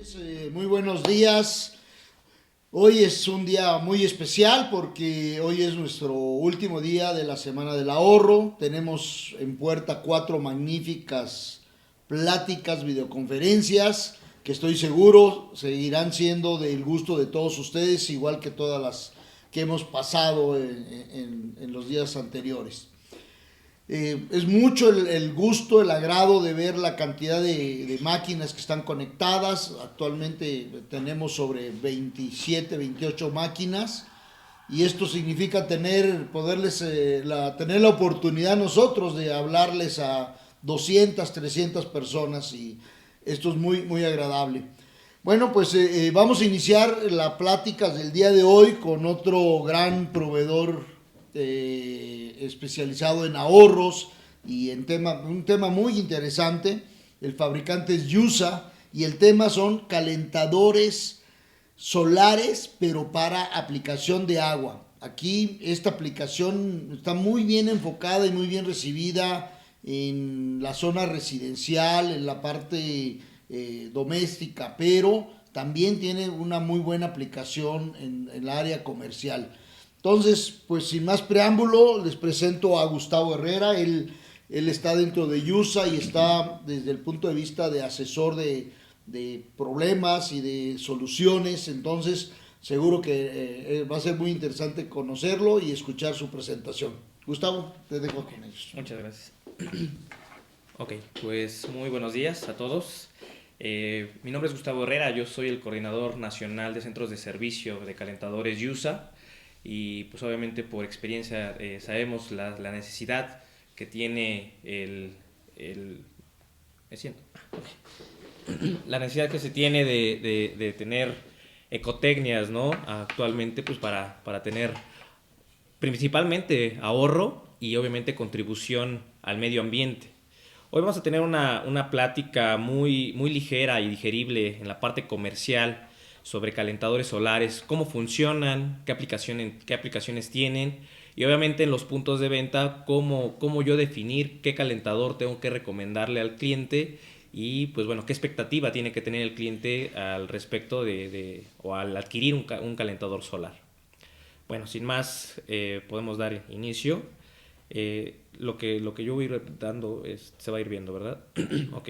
noches, muy buenos días. Hoy es un día muy especial porque hoy es nuestro último día de la Semana del Ahorro. Tenemos en puerta 4 magníficas pláticas, videoconferencias, que estoy seguro seguirán siendo del gusto de todos ustedes, igual que todas las que hemos pasado en los días anteriores. Es mucho el gusto, el agrado de ver la cantidad de máquinas que están conectadas. Actualmente tenemos sobre 27, 28 máquinas y esto significa tener la oportunidad nosotros de hablarles a 200, 300 personas y esto es muy, muy agradable. Bueno, pues vamos a iniciar la plática del día de hoy con otro gran proveedor especializado en ahorros y un tema muy interesante. El fabricante es Yusa y el tema son calentadores solares, pero para aplicación de agua. Aquí esta aplicación está muy bien enfocada y muy bien recibida en la zona residencial, en la parte doméstica, pero también tiene una muy buena aplicación en el área comercial. Entonces, pues sin más preámbulo, les presento a Gustavo Herrera. Él está dentro de Yusa y está desde el punto de vista de asesor de problemas y de soluciones. Entonces, seguro que va a ser muy interesante conocerlo y escuchar su presentación. Gustavo, te dejo con ellos. Muchas gracias. Ok, pues muy buenos días a todos. Mi nombre es Gustavo Herrera, yo soy el coordinador nacional de centros de servicio de calentadores Yusa y pues obviamente por experiencia sabemos la necesidad que tiene ¿me siento? La necesidad que se tiene de tener ecotecnias, ¿no? Actualmente pues para tener principalmente ahorro y obviamente contribución al medio ambiente. Hoy vamos a tener una plática muy, muy ligera y digerible en la parte comercial sobre calentadores solares, cómo funcionan, qué aplicaciones tienen y obviamente en los puntos de venta cómo yo definir qué calentador tengo que recomendarle al cliente y pues bueno, qué expectativa tiene que tener el cliente al respecto o al adquirir un calentador solar. Bueno, sin más, podemos dar inicio. Lo que yo voy a ir dando se va a ir viendo, ¿verdad? Ok.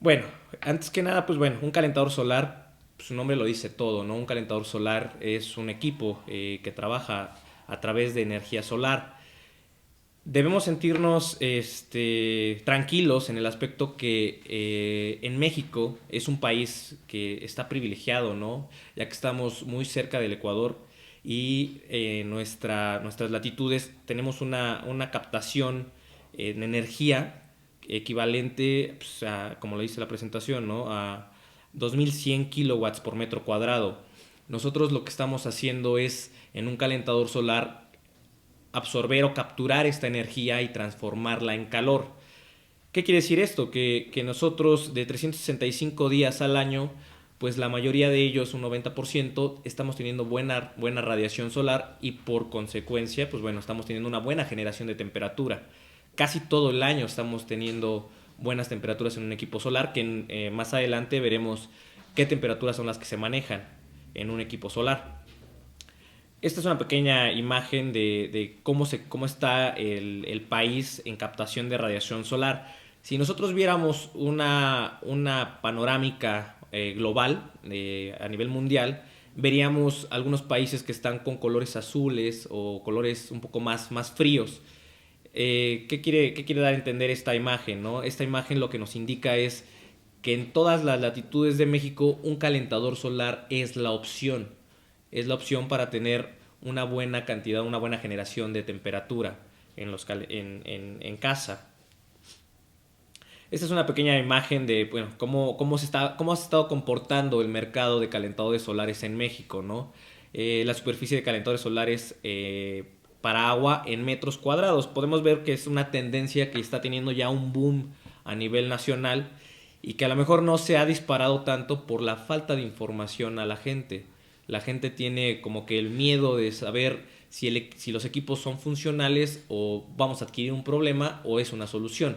Bueno, antes que nada, pues bueno, un calentador solar, su nombre lo dice todo, ¿no? Un calentador solar es un equipo que trabaja a través de energía solar. Debemos sentirnos tranquilos en el aspecto que en México es un país que está privilegiado, ¿no? Ya que estamos muy cerca del Ecuador y nuestras latitudes tenemos una captación en energía equivalente, pues, como lo dice la presentación, ¿no? A 2100 kilowatts por metro cuadrado. Nosotros lo que estamos haciendo es en un calentador solar absorber o capturar esta energía y transformarla en calor. ¿Qué quiere decir esto? Que nosotros de 365 días al año, pues la mayoría de ellos, un 90%, estamos teniendo buena radiación solar y por consecuencia, pues bueno, estamos teniendo una buena generación de temperatura. Casi todo el año estamos teniendo buenas temperaturas en un equipo solar, que más adelante veremos qué temperaturas son las que se manejan en un equipo solar. Esta es una pequeña imagen de cómo está el país en captación de radiación solar. Si nosotros viéramos una panorámica global a nivel mundial, veríamos algunos países que están con colores azules o colores un poco más fríos. ¿Qué quiere dar a entender esta imagen, ¿no? Esta imagen lo que nos indica es que en todas las latitudes de México un calentador solar es la opción. Es la opción para tener una buena cantidad, una buena generación de temperatura en casa. Esta es una pequeña imagen de bueno, cómo se ha estado comportando el mercado de calentadores solares en México, ¿no? La superficie de calentadores solares para agua en metros cuadrados. Podemos ver que es una tendencia que está teniendo ya un boom a nivel nacional y que a lo mejor no se ha disparado tanto por la falta de información a la gente. La gente tiene como que el miedo de saber si los equipos son funcionales o vamos a adquirir un problema o es una solución.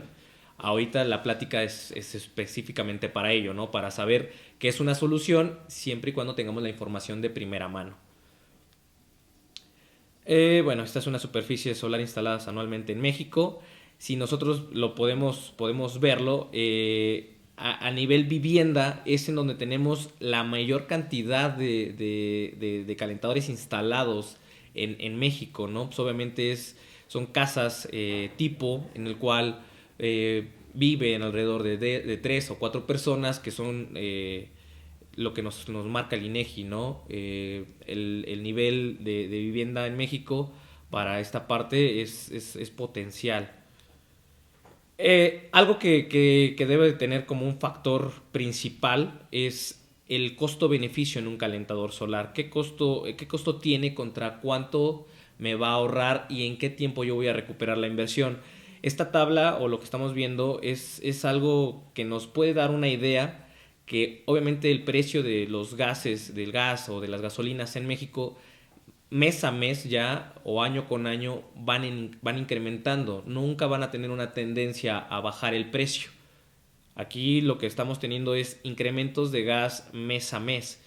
Ahorita la plática es específicamente para ello, ¿no? Para saber qué es una solución siempre y cuando tengamos la información de primera mano. Bueno, esta es una superficie solar instalada anualmente en México. Si nosotros podemos verlo, a nivel vivienda es en donde tenemos la mayor cantidad de calentadores instalados en México, ¿no? Pues obviamente son casas tipo en el cual viven alrededor de 3 o 4 personas que son lo que nos marca el INEGI, ¿no? El nivel de vivienda en México para esta parte es potencial. Algo que debe de tener como un factor principal es el costo-beneficio en un calentador solar. ¿Qué costo tiene contra cuánto me va a ahorrar y en qué tiempo yo voy a recuperar la inversión? Esta tabla o lo que estamos viendo es algo que nos puede dar una idea que obviamente el precio de los gases, del gas o de las gasolinas en México, mes a mes ya o año con año van incrementando. Nunca van a tener una tendencia a bajar el precio. Aquí lo que estamos teniendo es incrementos de gas mes a mes.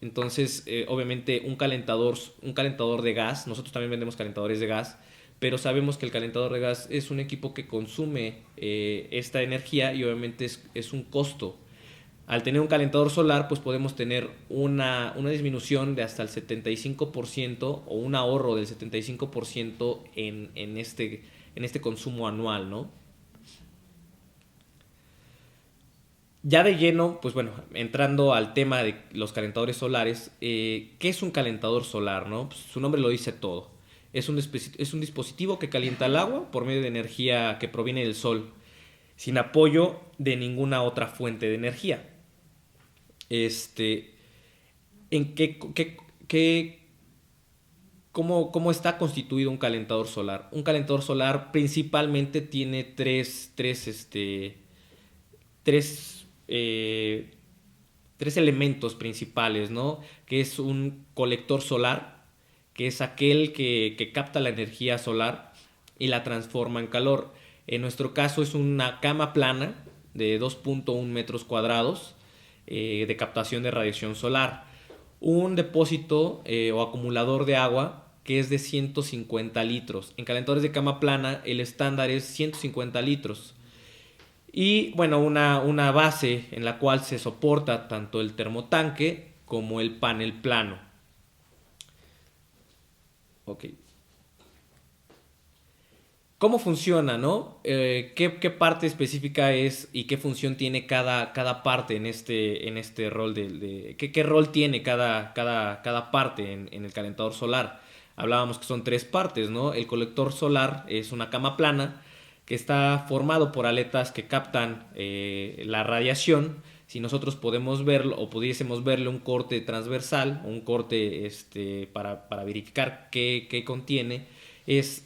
Entonces, obviamente, un calentador de gas, nosotros también vendemos calentadores de gas, pero sabemos que el calentador de gas es un equipo que consume esta energía y obviamente es un costo. Al tener un calentador solar, pues podemos tener una disminución de hasta el 75% o un ahorro del 75% en este consumo anual, ¿no? Ya de lleno, pues bueno, entrando al tema de los calentadores solares, ¿qué es un calentador solar, no? Pues su nombre lo dice todo. Es un dispositivo que calienta el agua por medio de energía que proviene del sol, sin apoyo de ninguna otra fuente de energía. Este, ¿En cómo está constituido un calentador solar? Un calentador solar principalmente tiene tres elementos principales, ¿no? Que es un colector solar, que es aquel que capta la energía solar y la transforma en calor. En nuestro caso es una cama plana de 2.1 metros cuadrados de captación de radiación solar. Un depósito o acumulador de agua que es de 150 litros. En calentadores de cama plana el estándar es 150 litros. Y bueno, una base en la cual se soporta tanto el termotanque como el panel plano. Ok. ¿Cómo funciona, no? ¿Qué parte específica es y qué función tiene cada parte en este rol ¿qué rol tiene cada parte en el calentador solar? Hablábamos que son 3 partes, ¿no? El colector solar es una cama plana que está formado por aletas que captan la radiación. Si nosotros podemos verlo o pudiésemos verle un corte transversal, un corte para verificar qué contiene, es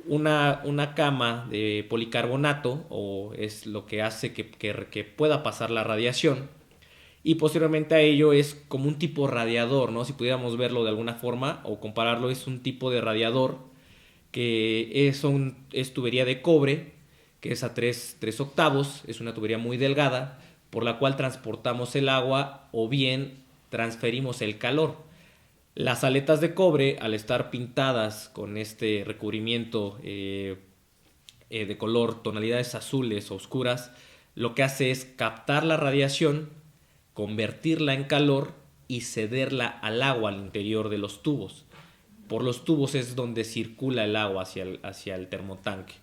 una cama de policarbonato, o es lo que hace que pueda pasar la radiación, y posteriormente a ello es como un tipo radiador, ¿no? Si pudiéramos verlo de alguna forma o compararlo, es un tipo de radiador que es tubería de cobre, que es a 3 octavos, es una tubería muy delgada, por la cual transportamos el agua o bien transferimos el calor. Las aletas de cobre, al estar pintadas con este recubrimiento de color, tonalidades azules o oscuras, lo que hace es captar la radiación, convertirla en calor y cederla al agua al interior de los tubos. Por los tubos es donde circula el agua hacia el termotanque.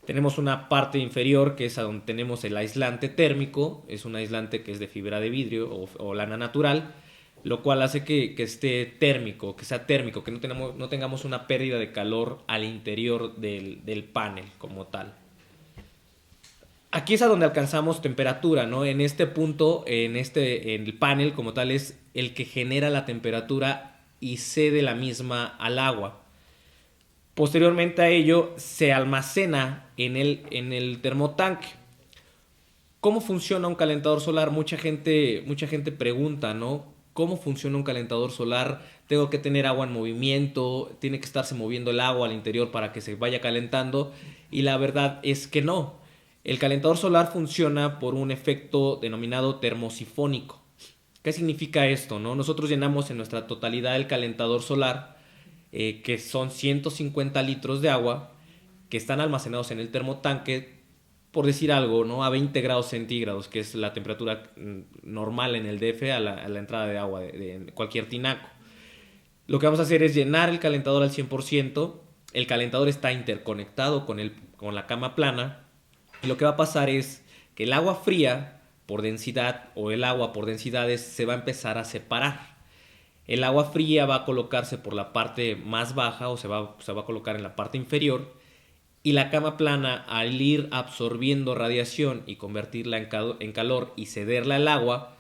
Tenemos una parte inferior que es a donde tenemos el aislante térmico, es un aislante que es de fibra de vidrio o lana natural, lo cual hace que esté térmico, que sea térmico, que no tengamos una pérdida de calor al interior del panel como tal. Aquí es a donde alcanzamos temperatura, ¿no? En este punto, en el panel como tal, es el que genera la temperatura y cede la misma al agua. Posteriormente a ello se almacena en el termotanque. ¿Cómo funciona un calentador solar? Mucha gente pregunta, ¿no? ¿Cómo funciona un calentador solar? Tengo que tener agua en movimiento, tiene que estarse moviendo el agua al interior para que se vaya calentando, y la verdad es que no. El calentador solar funciona por un efecto denominado termosifónico. ¿Qué significa esto, no? Nosotros llenamos en nuestra totalidad el calentador solar, que son 150 litros de agua, que están almacenados en el termotanque, por decir algo, ¿no? A 20 grados centígrados, que es la temperatura normal en el DF a la entrada de agua de cualquier tinaco. Lo que vamos a hacer es llenar el calentador al 100%. El calentador está interconectado con la cama plana. Y lo que va a pasar es que el agua fría por densidad o el agua por densidades se va a empezar a separar. El agua fría va a colocarse por la parte más baja o se va a colocar en la parte inferior, y la cama plana, al ir absorbiendo radiación y convertirla en calor y cederla al agua,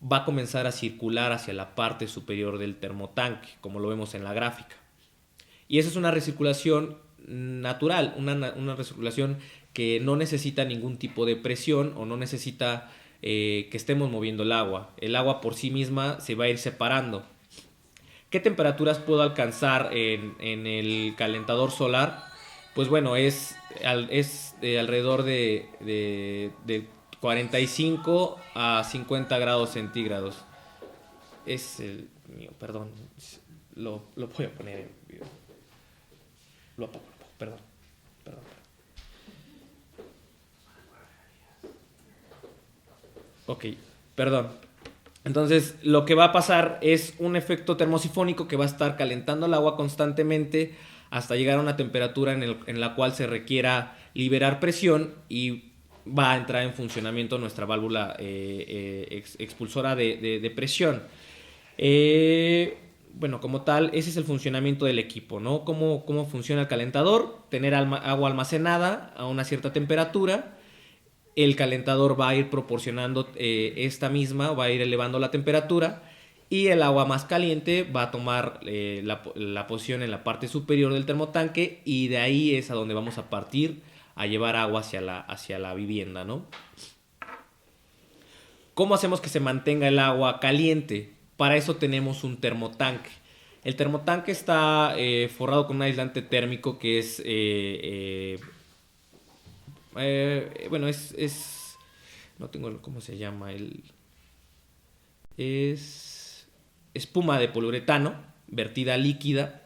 va a comenzar a circular hacia la parte superior del termotanque, como lo vemos en la gráfica. Y esa es una recirculación natural, una recirculación que no necesita ningún tipo de presión o no necesita que estemos moviendo el agua. El agua por sí misma se va a ir separando. ¿Qué temperaturas puedo alcanzar en el calentador solar? Pues bueno, es alrededor de 45 a 50 grados centígrados. Es el mío, perdón. Lo voy a poner en video. Lo apago, perdón. Ok, perdón. Entonces, lo que va a pasar es un efecto termosifónico que va a estar calentando el agua constantemente hasta llegar a una temperatura en la cual se requiera liberar presión y va a entrar en funcionamiento nuestra válvula expulsora de presión. Bueno, como tal, ese es el funcionamiento del equipo, ¿no? ¿Cómo funciona el calentador? Tener agua almacenada a una cierta temperatura. El calentador va a ir proporcionando esta misma, va a ir elevando la temperatura, y el agua más caliente va a tomar la posición en la parte superior del termotanque, y de ahí es a donde vamos a partir a llevar agua hacia la vivienda, ¿no? ¿Cómo hacemos que se mantenga el agua caliente? Para eso tenemos un termotanque. El termotanque está forrado con un aislante térmico que es... bueno, no tengo cómo se llama. Es espuma de poliuretano vertida líquida.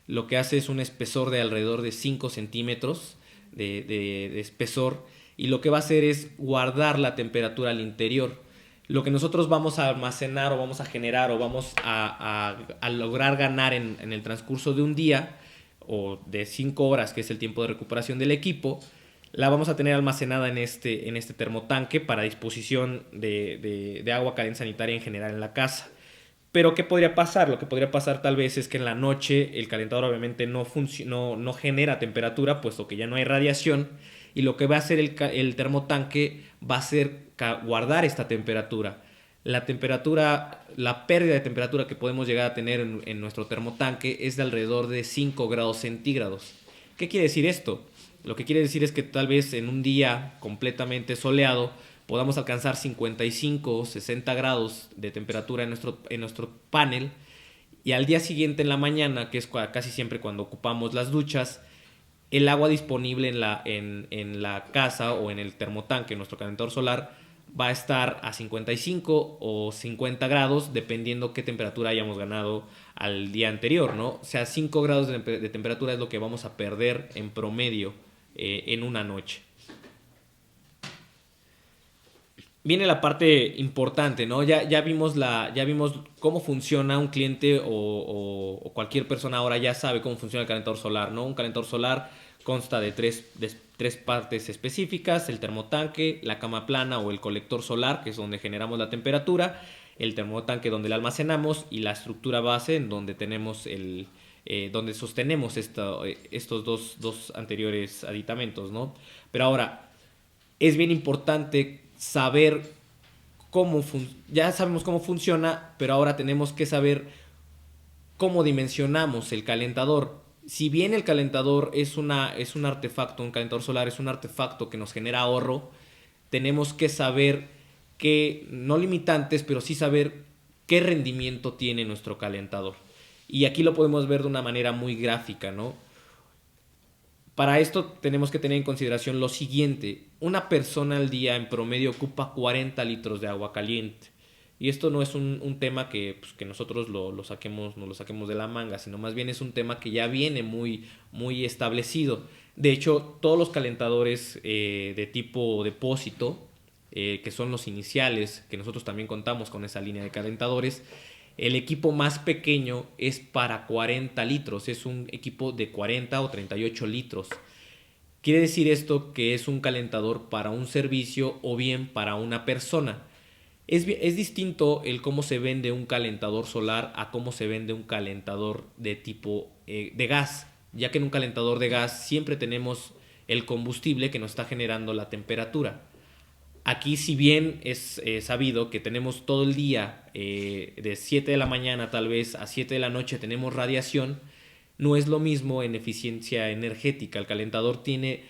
Lo que hace es un espesor de alrededor de 5 centímetros de espesor, y lo que va a hacer es guardar la temperatura al interior. Lo que nosotros vamos a almacenar o vamos a generar o vamos a lograr ganar en el transcurso de un día o de 5 horas, que es el tiempo de recuperación del equipo, la vamos a tener almacenada en este termotanque para disposición de agua caliente sanitaria en general en la casa. Pero ¿qué podría pasar? Lo que podría pasar tal vez es que en la noche el calentador obviamente no genera temperatura, puesto que ya no hay radiación, y lo que va a hacer el termotanque va a ser guardar esta temperatura. La pérdida de temperatura que podemos llegar a tener en nuestro termotanque es de alrededor de 5 grados centígrados. ¿Qué quiere decir esto? Lo que quiere decir es que tal vez en un día completamente soleado podamos alcanzar 55 o 60 grados de temperatura en nuestro panel, y al día siguiente en la mañana, que es casi siempre cuando ocupamos las duchas, el agua disponible en la casa o en el termotanque, en nuestro calentador solar, va a estar a 55 o 50 grados, dependiendo qué temperatura hayamos ganado al día anterior, ¿no? O sea, 5 grados de temperatura es lo que vamos a perder en promedio en una noche. Viene la parte importante, ¿no? Ya vimos cómo funciona un cliente o cualquier persona ahora ya sabe cómo funciona el calentador solar, ¿no? Un calentador solar consta de tres partes específicas: el termotanque, la cama plana o el colector solar, que es donde generamos la temperatura, el termotanque donde la almacenamos, y la estructura base en donde tenemos donde sostenemos estos dos anteriores aditamentos, ¿no? Pero ahora es bien importante saber ya sabemos cómo funciona, pero ahora tenemos que saber cómo dimensionamos el calentador. Si bien el calentador es un artefacto, un calentador solar es un artefacto que nos genera ahorro, tenemos que saber no limitantes, pero sí saber qué rendimiento tiene nuestro calentador. Y aquí lo podemos ver de una manera muy gráfica, ¿no? Para esto tenemos que tener en consideración lo siguiente. Una persona al día en promedio ocupa 40 litros de agua caliente. Y esto no es un tema que, pues, que nosotros nos lo saquemos de la manga, sino más bien es un tema que ya viene muy establecido. De hecho, todos los calentadores de tipo depósito, que son los iniciales, que nosotros también contamos con esa línea de calentadores, el equipo más pequeño es para 40 litros, es un equipo de 40 o 38 litros. Quiere decir esto que es un calentador para un servicio o bien para una persona. Es distinto el cómo se vende un calentador solar a cómo se vende un calentador de tipo de gas, ya que en un calentador de gas siempre tenemos el combustible que nos está generando la temperatura. Aquí, si bien es sabido que tenemos todo el día, de 7 de la mañana tal vez a 7 de la noche tenemos radiación, no es lo mismo en eficiencia energética. El calentador tiende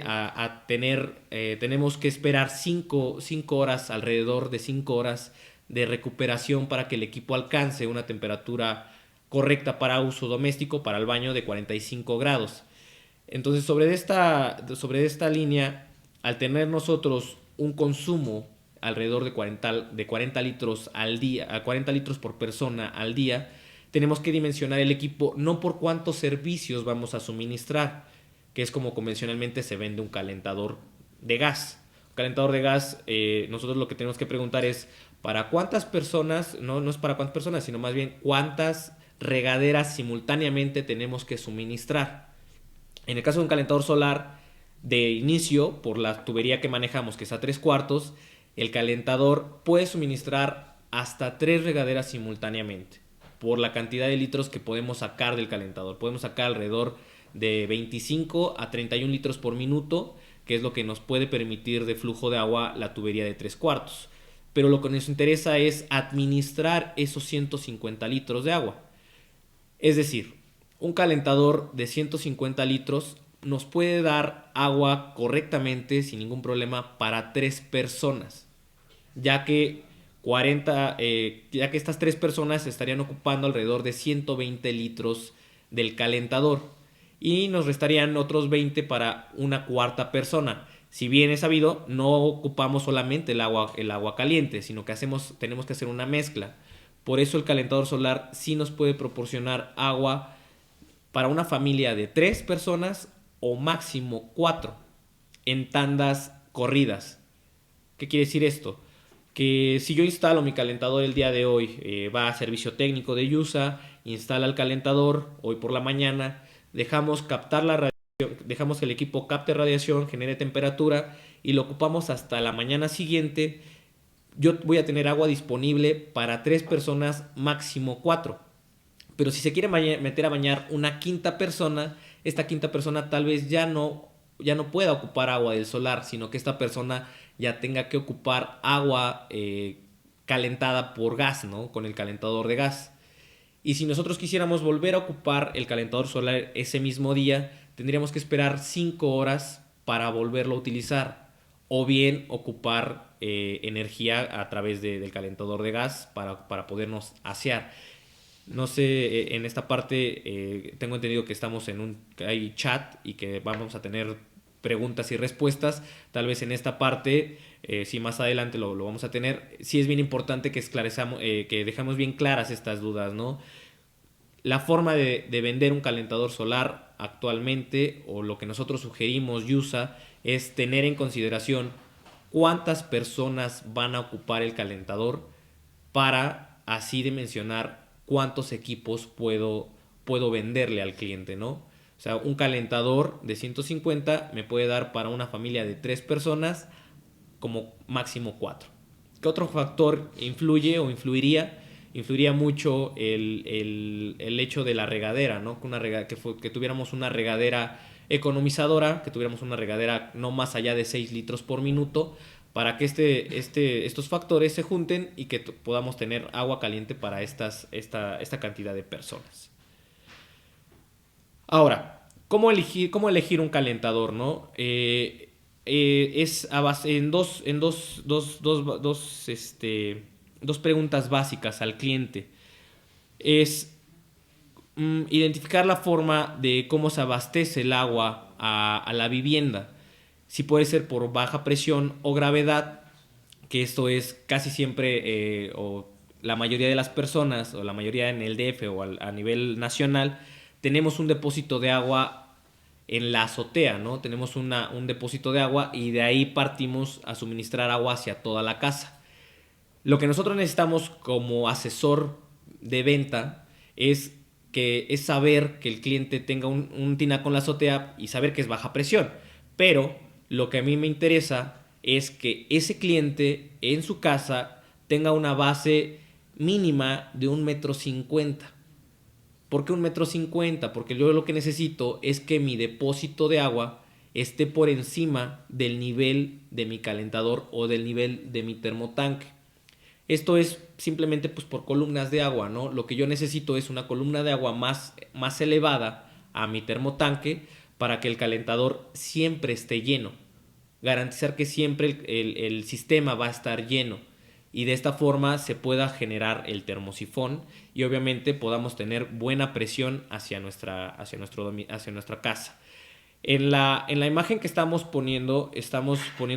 a tener, tenemos que esperar 5 horas, alrededor de 5 horas de recuperación para que el equipo alcance una temperatura correcta para uso doméstico, para el baño de 45 grados. Entonces, sobre esta línea, al tener nosotros un consumo alrededor de 40 litros al día, a 40 litros por persona al día, tenemos que dimensionar el equipo no por cuántos servicios vamos a suministrar, que es como convencionalmente se vende un calentador de gas. Un calentador de gas, nosotros lo que tenemos que preguntar es para cuántas personas, no es para cuántas personas, sino más bien cuántas regaderas simultáneamente tenemos que suministrar. En el caso de un calentador solar, de inicio, por la tubería que manejamos, que es a 3/4, el calentador puede suministrar hasta 3 regaderas simultáneamente, por la cantidad de litros que podemos sacar del calentador. Podemos sacar alrededor de 25 a 31 litros por minuto, que es lo que nos puede permitir de flujo de agua la tubería de 3/4. Pero lo que nos interesa es administrar esos 150 litros de agua. Es decir, un calentador de 150 litros nos puede dar agua correctamente, sin ningún problema, para 3 personas, ya que ya que estas 3 personas estarían ocupando alrededor de 120 litros del calentador y nos restarían otros 20 para una cuarta persona. Si bien es sabido, no ocupamos solamente el agua caliente, sino que tenemos que hacer una mezcla. Por eso el calentador solar sí nos puede proporcionar agua para una familia de 3 personas o máximo 4 en tandas corridas. ¿Qué quiere decir esto? Que si yo instalo mi calentador el día de hoy, va a servicio técnico de Yusa, instala el calentador hoy por la mañana, dejamos que el equipo capte radiación, genere temperatura y lo ocupamos hasta la mañana siguiente. Yo voy a tener agua disponible para 3 personas, máximo 4. Pero si se quiere meter a bañar una quinta persona, esta quinta persona tal vez ya no pueda ocupar agua del solar, sino que esta persona ya tenga que ocupar agua calentada por gas, ¿no? Con el calentador de gas. Y si nosotros quisiéramos volver a ocupar el calentador solar ese mismo día, tendríamos que esperar 5 horas para volverlo a utilizar. O bien ocupar energía a través del calentador de gas para podernos asear. No sé, en esta parte tengo entendido que hay chat y que vamos a tener preguntas y respuestas. Tal vez en esta parte, si más adelante lo vamos a tener, sí es bien importante que esclarezcamos, que dejamos bien claras estas dudas, ¿no? La forma de vender un calentador solar actualmente, o lo que nosotros sugerimos, Yusa, es tener en consideración cuántas personas van a ocupar el calentador para así dimensionar cuántos equipos puedo venderle al cliente, ¿no? O sea, un calentador de 150 me puede dar para una familia de 3 personas como máximo 4. ¿Qué otro factor influye o influiría? Influiría mucho el hecho de la regadera, ¿no? Que tuviéramos una regadera economizadora, que tuviéramos una regadera no más allá de 6 litros por minuto, para que estos factores se junten y que podamos tener agua caliente para esta cantidad de personas. Ahora, ¿cómo elegir un calentador, no? Es a base en dos preguntas básicas al cliente. Es identificar la forma de cómo se abastece el agua a la vivienda. Si puede ser por baja presión o gravedad, que esto es casi siempre, o la mayoría de las personas, o la mayoría en el DF o a nivel nacional, tenemos un depósito de agua en la azotea, ¿no? Tenemos un depósito de agua y de ahí partimos a suministrar agua hacia toda la casa. Lo que nosotros necesitamos como asesor de venta es saber que el cliente tenga un tinaco en la azotea y saber que es baja presión. Pero lo que a mí me interesa es que ese cliente en su casa tenga una base mínima de 1,50 m. ¿Por qué 1,50 m? Porque yo lo que necesito es que mi depósito de agua esté por encima del nivel de mi calentador o del nivel de mi termotanque. Esto es simplemente pues por columnas de agua, ¿no? Lo que yo necesito es una columna de agua más elevada a mi termotanque para que el calentador siempre esté lleno. Garantizar que siempre el sistema va a estar lleno y de esta forma se pueda generar el termosifón y obviamente podamos tener buena presión hacia nuestra casa. En la imagen que estamos poniendo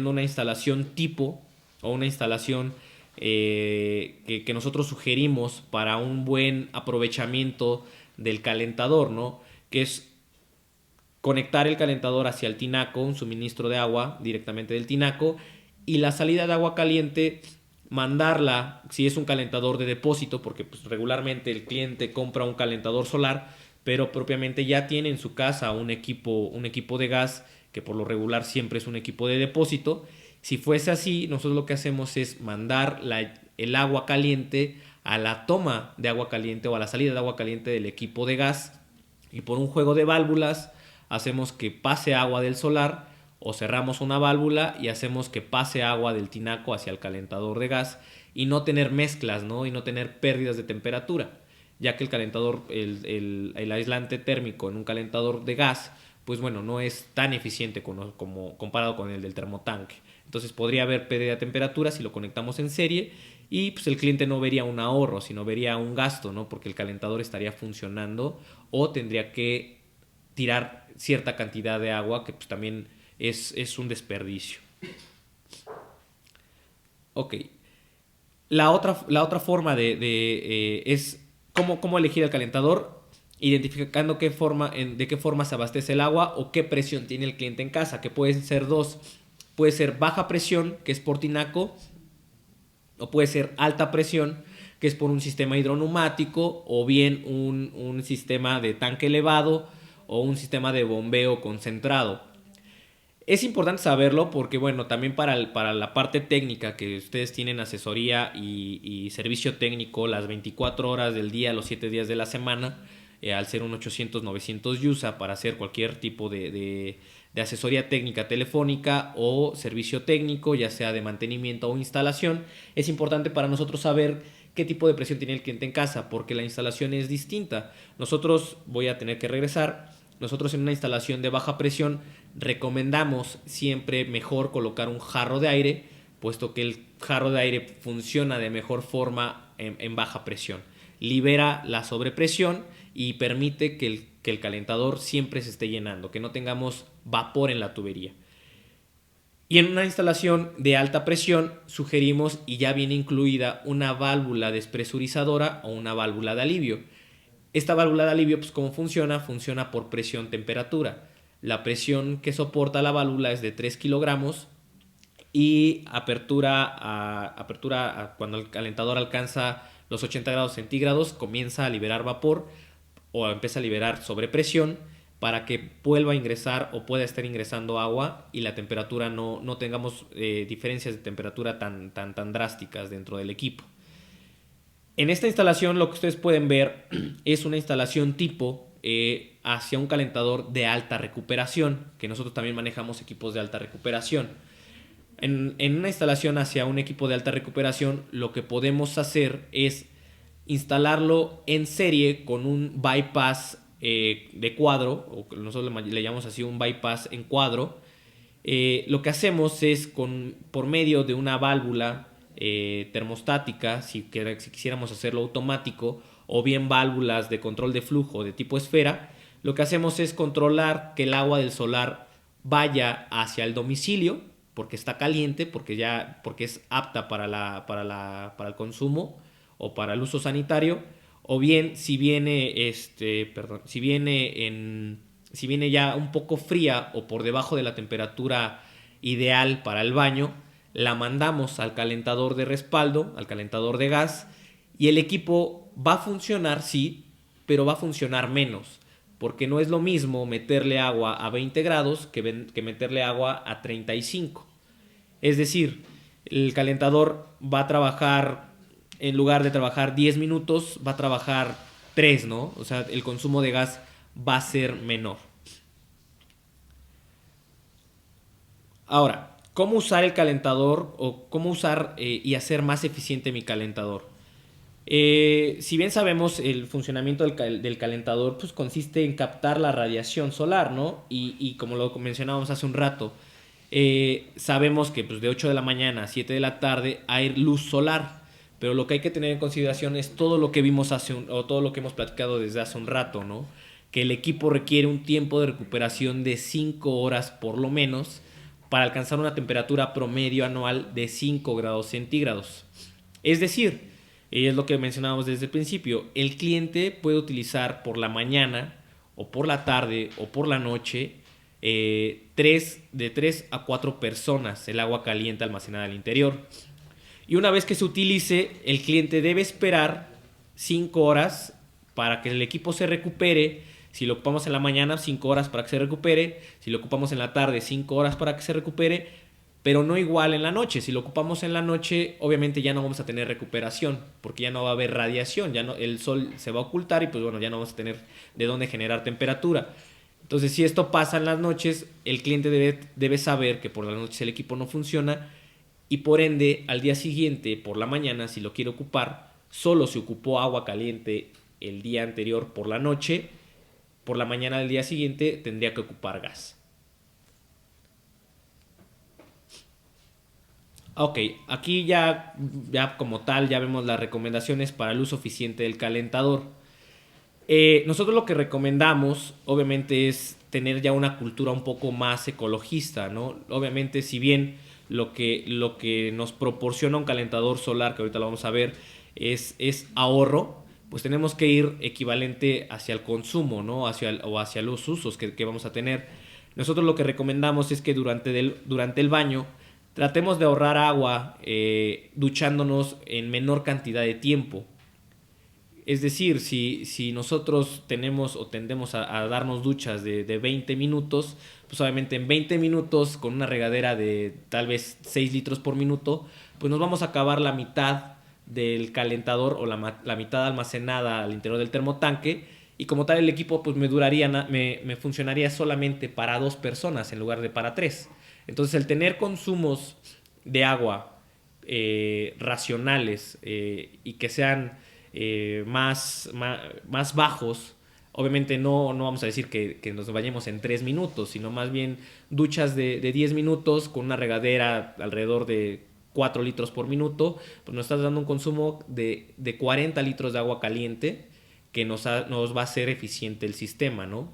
una instalación tipo o una instalación que nosotros sugerimos para un buen aprovechamiento del calentador, ¿no? Que es conectar el calentador hacia el tinaco, un suministro de agua directamente del tinaco, y la salida de agua caliente mandarla, si es un calentador de depósito, porque pues, regularmente el cliente compra un calentador solar, pero propiamente ya tiene en su casa un equipo de gas, que por lo regular siempre es un equipo de depósito. Si fuese así, nosotros lo que hacemos es mandar el agua caliente a la toma de agua caliente o a la salida de agua caliente del equipo de gas, y por un juego de válvulas hacemos que pase agua del solar o cerramos una válvula y hacemos que pase agua del tinaco hacia el calentador de gas y no tener mezclas, ¿no? Y no tener pérdidas de temperatura, ya que el calentador, el aislante térmico en un calentador de gas, pues bueno, no es tan eficiente como comparado con el del termotanque. Entonces podría haber pérdida de temperatura si lo conectamos en serie y pues el cliente no vería un ahorro, sino vería un gasto, ¿no? Porque el calentador estaría funcionando o tendría que tirar cierta cantidad de agua que pues también es un desperdicio. Ok. La otra forma es cómo elegir el calentador, identificando de qué forma se abastece el agua o qué presión tiene el cliente en casa, que pueden ser dos. Puede ser baja presión, que es por tinaco, o puede ser alta presión, que es por un sistema hidroneumático, o bien un sistema de tanque elevado o un sistema de bombeo concentrado. Es importante saberlo porque, bueno, también para la parte técnica, que ustedes tienen asesoría y servicio técnico las 24 horas del día, los 7 días de la semana, al ser un 800-900 USA para hacer cualquier tipo de asesoría técnica telefónica o servicio técnico, ya sea de mantenimiento o instalación, es importante para nosotros saber qué tipo de presión tiene el cliente en casa, porque la instalación es distinta. Voy a tener que regresar. Nosotros en una instalación de baja presión recomendamos siempre mejor colocar un jarro de aire, puesto que el jarro de aire funciona de mejor forma en baja presión. Libera la sobrepresión y permite que el calentador siempre se esté llenando, que no tengamos vapor en la tubería. Y en una instalación de alta presión sugerimos, y ya viene incluida, una válvula despresurizadora o una válvula de alivio. Esta válvula de alivio, pues ¿cómo funciona? Funciona por presión-temperatura. La presión que soporta la válvula es de 3 kilogramos y cuando el calentador alcanza los 80 grados centígrados comienza a liberar vapor o empieza a liberar sobrepresión para que vuelva a ingresar o pueda estar ingresando agua y la temperatura no tengamos diferencias de temperatura tan drásticas dentro del equipo. En esta instalación lo que ustedes pueden ver es una instalación tipo hacia un calentador de alta recuperación, que nosotros también manejamos equipos de alta recuperación. En una instalación hacia un equipo de alta recuperación, lo que podemos hacer es instalarlo en serie con un bypass de cuadro, o nosotros le llamamos así un bypass en cuadro. Lo que hacemos es por medio de una válvula termostática, si quisiéramos hacerlo automático, o bien válvulas de control de flujo de tipo esfera, lo que hacemos es controlar que el agua del solar vaya hacia el domicilio, porque está caliente, porque es apta para el consumo o para el uso sanitario, o bien si viene si viene ya un poco fría o por debajo de la temperatura ideal para el baño, la mandamos al calentador de respaldo, al calentador de gas, y el equipo va a funcionar, sí, pero va a funcionar menos, porque no es lo mismo meterle agua a 20 grados que meterle agua a 35. Es decir, el calentador va a trabajar, en lugar de trabajar 10 minutos, va a trabajar 3, ¿no? O sea, el consumo de gas va a ser menor. Ahora, ¿cómo usar el calentador o cómo usar y hacer más eficiente mi calentador? Si bien sabemos el funcionamiento del calentador, pues consiste en captar la radiación solar, ¿no? Y como lo mencionábamos hace un rato, sabemos que pues, de 8 de la mañana a 7 de la tarde hay luz solar, pero lo que hay que tener en consideración es todo lo que vimos o todo lo que hemos platicado desde hace un rato, ¿no? Que el equipo requiere un tiempo de recuperación de 5 horas por lo menos para alcanzar una temperatura promedio anual de 5 grados centígrados. Es decir, es lo que mencionábamos desde el principio, el cliente puede utilizar por la mañana o por la tarde o por la noche de 3 a 4 personas el agua caliente almacenada al interior. Y una vez que se utilice, el cliente debe esperar 5 horas para que el equipo se recupere. Si lo ocupamos en la mañana, 5 horas para que se recupere. Si lo ocupamos en la tarde, 5 horas para que se recupere. Pero no igual en la noche. Si lo ocupamos en la noche, obviamente ya no vamos a tener recuperación, porque ya no va a haber radiación, ya no, el sol se va a ocultar y pues bueno, ya no vamos a tener de dónde generar temperatura. Entonces, si esto pasa en las noches, el cliente debe saber que por las noches el equipo no funciona y por ende, al día siguiente, por la mañana, si lo quiere ocupar, solo se ocupó agua caliente el día anterior por la noche, por la mañana del día siguiente tendría que ocupar gas. Ok, aquí ya como tal ya vemos las recomendaciones para el uso eficiente del calentador. Nosotros lo que recomendamos obviamente es tener ya una cultura un poco más ecologista, ¿no? Obviamente si bien lo que nos proporciona un calentador solar, que ahorita lo vamos a ver, es ahorro, pues tenemos que ir equivalente hacia el consumo, ¿no? Hacia los usos que vamos a tener. Nosotros lo que recomendamos es que durante el baño tratemos de ahorrar agua duchándonos en menor cantidad de tiempo. Es decir, si nosotros tenemos o tendemos a darnos duchas de 20 minutos, pues obviamente en 20 minutos con una regadera de tal vez 6 litros por minuto, pues nos vamos a acabar la mitad del calentador o la mitad almacenada al interior del termotanque, y como tal el equipo pues me funcionaría solamente para 2 personas en lugar de para 3. Entonces el tener consumos de agua racionales y que sean más bajos, obviamente no vamos a decir que nos vayamos en 3 minutos, sino más bien duchas de 10 minutos con una regadera alrededor de 4 litros por minuto, pues nos estás dando un consumo de 40 litros de agua caliente que nos va a hacer eficiente el sistema, ¿no?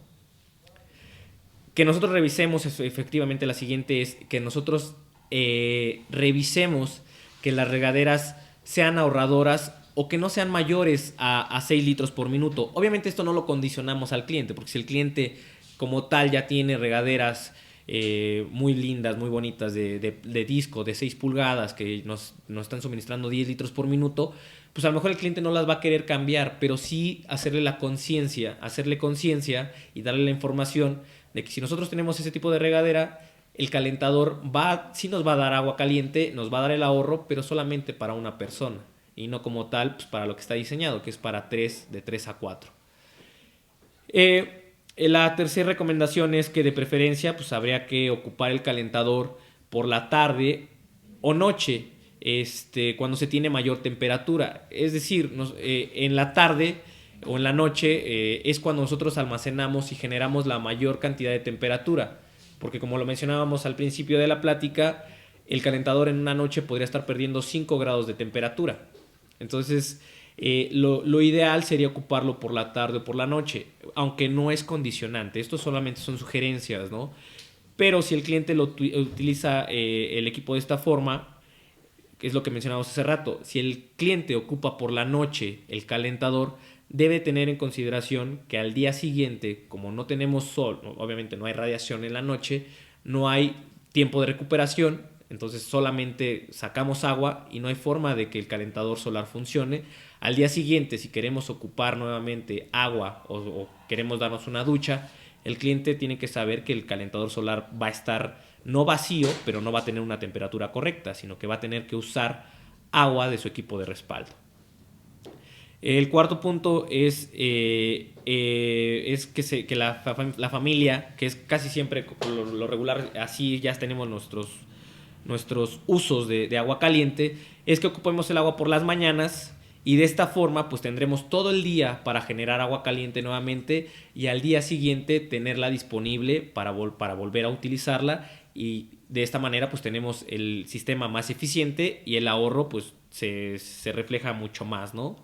Que nosotros revisemos efectivamente, la siguiente es que nosotros revisemos que las regaderas sean ahorradoras o que no sean mayores a 6 litros por minuto. Obviamente esto no lo condicionamos al cliente, porque si el cliente como tal ya tiene regaderas muy lindas, muy bonitas de disco de 6 pulgadas que nos están suministrando 10 litros por minuto, pues a lo mejor el cliente no las va a querer cambiar, pero sí hacerle conciencia y darle la información de que si nosotros tenemos ese tipo de regadera, el calentador sí nos va a dar agua caliente, nos va a dar el ahorro, pero solamente para una persona y no como tal pues para lo que está diseñado, que es para 3, de 3 a 4. La tercera recomendación es que de preferencia pues habría que ocupar el calentador por la tarde o noche, cuando se tiene mayor temperatura. Es decir, en la tarde o en la noche es cuando nosotros almacenamos y generamos la mayor cantidad de temperatura, porque como lo mencionábamos al principio de la plática, el calentador en una noche podría estar perdiendo 5 grados de temperatura. Entonces Lo ideal sería ocuparlo por la tarde o por la noche, aunque no es condicionante. Esto solamente son sugerencias, ¿no? Pero si el cliente utiliza el equipo de esta forma, que es lo que mencionamos hace rato, si el cliente ocupa por la noche el calentador, debe tener en consideración que al día siguiente, como no tenemos sol, obviamente no hay radiación en la noche, no hay tiempo de recuperación, entonces solamente sacamos agua y no hay forma de que el calentador solar funcione. Al día siguiente, si queremos ocupar nuevamente agua o queremos darnos una ducha, el cliente tiene que saber que el calentador solar va a estar no vacío, pero no va a tener una temperatura correcta, sino que va a tener que usar agua de su equipo de respaldo. El cuarto punto es que la familia, que es casi siempre lo regular, así ya tenemos nuestros usos de agua caliente, es que ocupemos el agua por las mañanas y de esta forma pues tendremos todo el día para generar agua caliente nuevamente y al día siguiente tenerla disponible para volver a utilizarla, y de esta manera pues tenemos el sistema más eficiente y el ahorro pues se refleja mucho más, ¿no?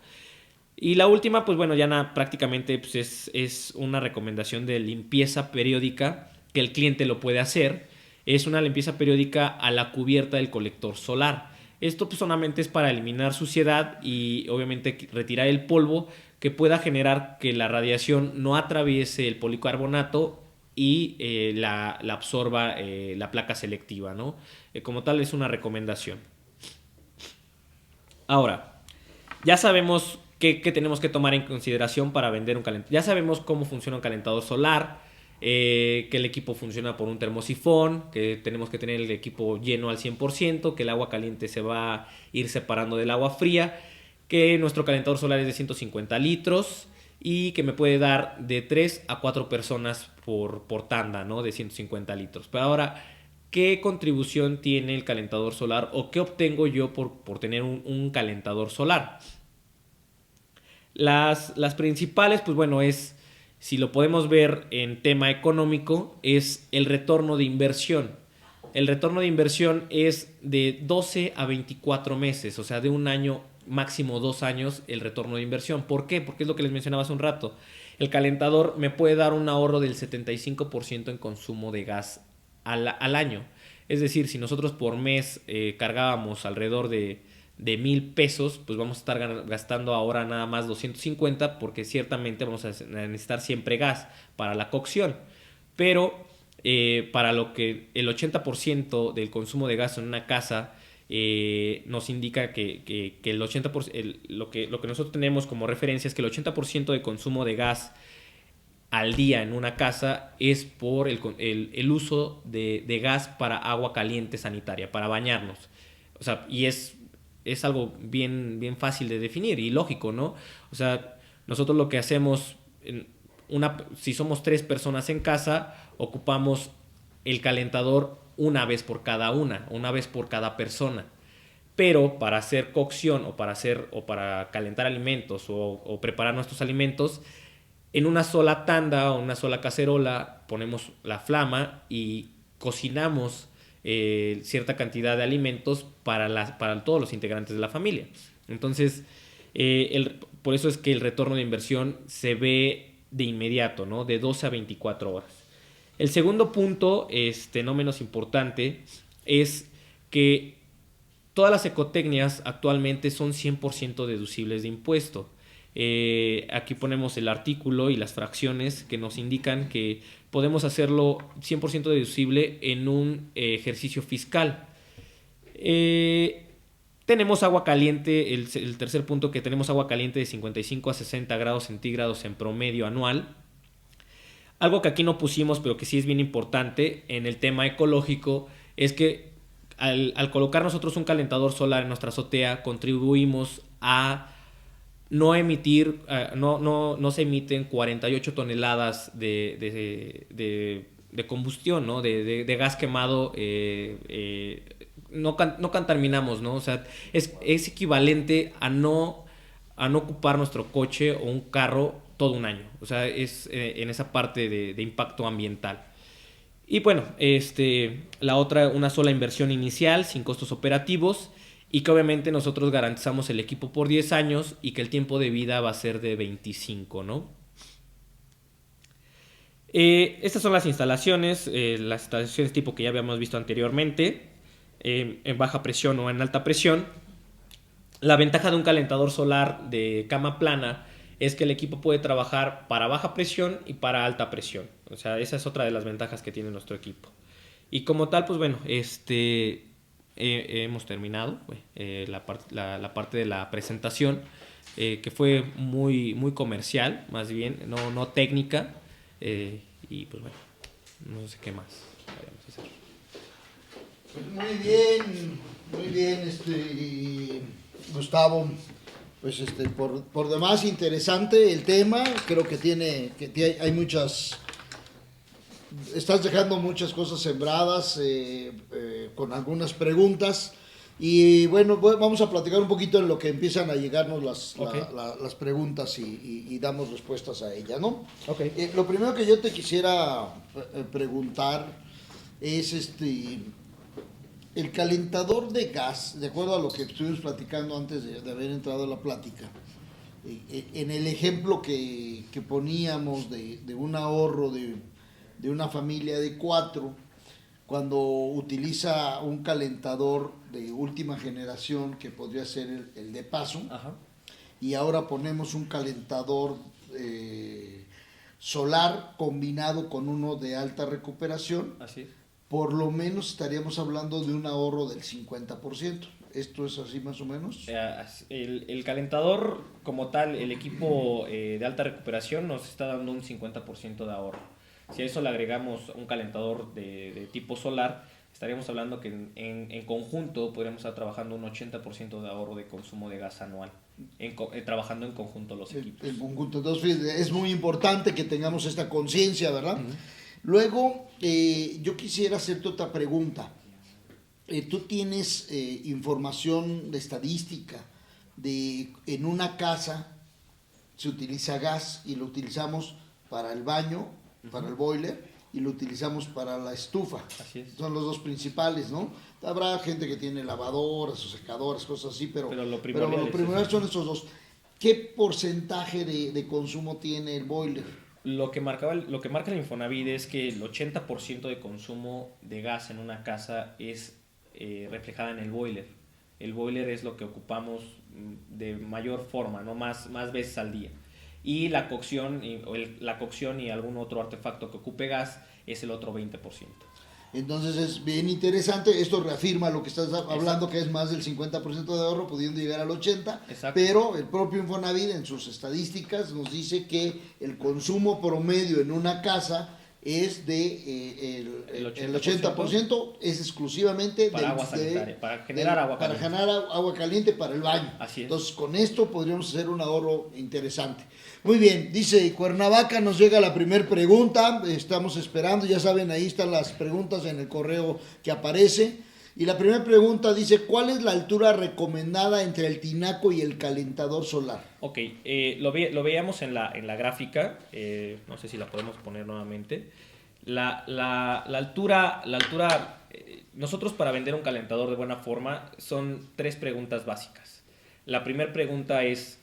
Y la última, pues bueno, ya prácticamente pues es una recomendación de limpieza periódica que el cliente lo puede hacer. Es una limpieza periódica a la cubierta del colector solar. Esto pues solamente es para eliminar suciedad y obviamente retirar el polvo que pueda generar que la radiación no atraviese el policarbonato y la absorba la placa selectiva, ¿no? Como tal es una recomendación. Ahora, ya sabemos qué tenemos que tomar en consideración para vender un calentador. Ya sabemos cómo funciona un calentador solar, que el equipo funciona por un termosifón, que tenemos que tener el equipo lleno al 100%, que el agua caliente se va a ir separando del agua fría, que nuestro calentador solar es de 150 litros y que me puede dar de 3 a 4 personas por tanda, ¿no? De 150 litros. Pero ahora, ¿qué contribución tiene el calentador solar o qué obtengo yo por tener un calentador solar? Las principales, pues bueno, si lo podemos ver en tema económico, es el retorno de inversión. El retorno de inversión es de 12 a 24 meses, o sea, de un año, máximo 2 años, el retorno de inversión. ¿Por qué? Porque es lo que les mencionaba hace un rato. El calentador me puede dar un ahorro del 75% en consumo de gas al año. Es decir, si nosotros por mes cargábamos alrededor de 1,000 pesos, pues vamos a estar gastando ahora nada más 250, porque ciertamente vamos a necesitar siempre gas para la cocción. Pero para lo que el 80% del consumo de gas en una casa nos indica que el 80%, lo que nosotros tenemos como referencia es que el 80% de consumo de gas al día en una casa es por el uso de gas para agua caliente sanitaria, para bañarnos. O sea, y es algo bien fácil de definir y lógico, ¿no? O sea, nosotros lo que hacemos, si somos 3 personas en casa, ocupamos el calentador una vez por una vez por cada persona. Pero para hacer cocción o para calentar alimentos o preparar nuestros alimentos, en una sola tanda o una sola cacerola ponemos la flama y cocinamos cierta cantidad de alimentos para todos los integrantes de la familia. Entonces, por eso es que el retorno de inversión se ve de inmediato, ¿no? De 12 a 24 horas. El segundo punto, no menos importante, es que todas las ecotecnias actualmente son 100% deducibles de impuesto. Aquí ponemos el artículo y las fracciones que nos indican que podemos hacerlo 100% deducible en un ejercicio fiscal. Tenemos agua caliente, el tercer punto, que tenemos agua caliente de 55 a 60 grados centígrados en promedio anual. Algo que aquí no pusimos, pero que sí es bien importante en el tema ecológico, es que al colocar nosotros un calentador solar en nuestra azotea, contribuimos a no emitir, no se emiten 48 toneladas de combustión, ¿no? De gas quemado, no contaminamos, ¿no? O sea, es equivalente a no ocupar nuestro coche o un carro todo un año. O sea, es en esa parte de impacto ambiental. Y bueno, la otra, una sola inversión inicial sin costos operativos y que obviamente nosotros garantizamos el equipo por 10 años y que el tiempo de vida va a ser de 25, ¿no? Estas son las instalaciones tipo que ya habíamos visto anteriormente, en baja presión o en alta presión. La ventaja de un calentador solar de cama plana es que el equipo puede trabajar para baja presión y para alta presión. O sea, esa es otra de las ventajas que tiene nuestro equipo. Y como tal, pues bueno, hemos terminado la parte de la presentación, que fue muy, muy comercial, más bien, no técnica. Y pues bueno, no sé qué más vayamos a hacer. Pues muy bien, Gustavo. Pues por demás interesante el tema. Creo que hay muchas. Estás dejando muchas cosas sembradas con algunas preguntas. Y bueno, vamos a platicar un poquito en lo que empiezan a llegarnos las preguntas y damos respuestas a ellas, ¿no? Okay. Lo primero que yo te quisiera preguntar es el calentador de gas, de acuerdo a lo que estuvimos platicando antes de haber entrado a la plática. En el ejemplo que poníamos de un ahorro de una familia de 4, cuando utiliza un calentador de última generación, que podría ser el de paso, Ajá. Y ahora ponemos un calentador solar combinado con uno de alta recuperación, Así es. Por lo menos estaríamos hablando de un ahorro del 50%. ¿Esto es así más o menos? El calentador como tal, el equipo de alta recuperación nos está dando un 50% de ahorro. Si a eso le agregamos un calentador de tipo solar, estaríamos hablando que en conjunto podríamos estar trabajando un 80% de ahorro de consumo de gas anual, trabajando en conjunto los equipos. En conjunto. Entonces es muy importante que tengamos esta conciencia, ¿verdad? Uh-huh. Luego, yo quisiera hacerte otra pregunta. Tú tienes información de estadística en una casa se utiliza gas y lo utilizamos para el baño, para el boiler, y lo utilizamos para la estufa. Así es. Son los dos principales, ¿no? Habrá gente que tiene lavadoras o secadoras, cosas así, pero lo primordial son estos dos. ¿Qué porcentaje de consumo tiene el boiler? Lo que marca el Infonavit es que el 80% de consumo de gas en una casa es reflejada en el boiler. El boiler es lo que ocupamos de mayor forma, ¿no? Más veces al día. Y la cocción y algún otro artefacto que ocupe gas es el otro 20%. Entonces es bien interesante, esto reafirma lo que estás hablando. Exacto. Que es más del 50% de ahorro, pudiendo llegar al 80%. Exacto. Pero el propio Infonavit en sus estadísticas nos dice que el consumo promedio en una casa es de el 80% es exclusivamente para agua sanitaria, para generar agua caliente. Para generar agua caliente para el baño. Así es. Entonces con esto podríamos hacer un ahorro interesante. Muy bien, dice Cuernavaca, nos llega la primera pregunta, estamos esperando, ya saben, ahí están las preguntas en el correo que aparece. Y la primera pregunta dice, ¿cuál es la altura recomendada entre el tinaco y el calentador solar? Ok, lo veíamos en la gráfica, no sé si la podemos poner nuevamente. La altura, nosotros para vender un calentador de buena forma son 3 preguntas básicas. La primera pregunta es,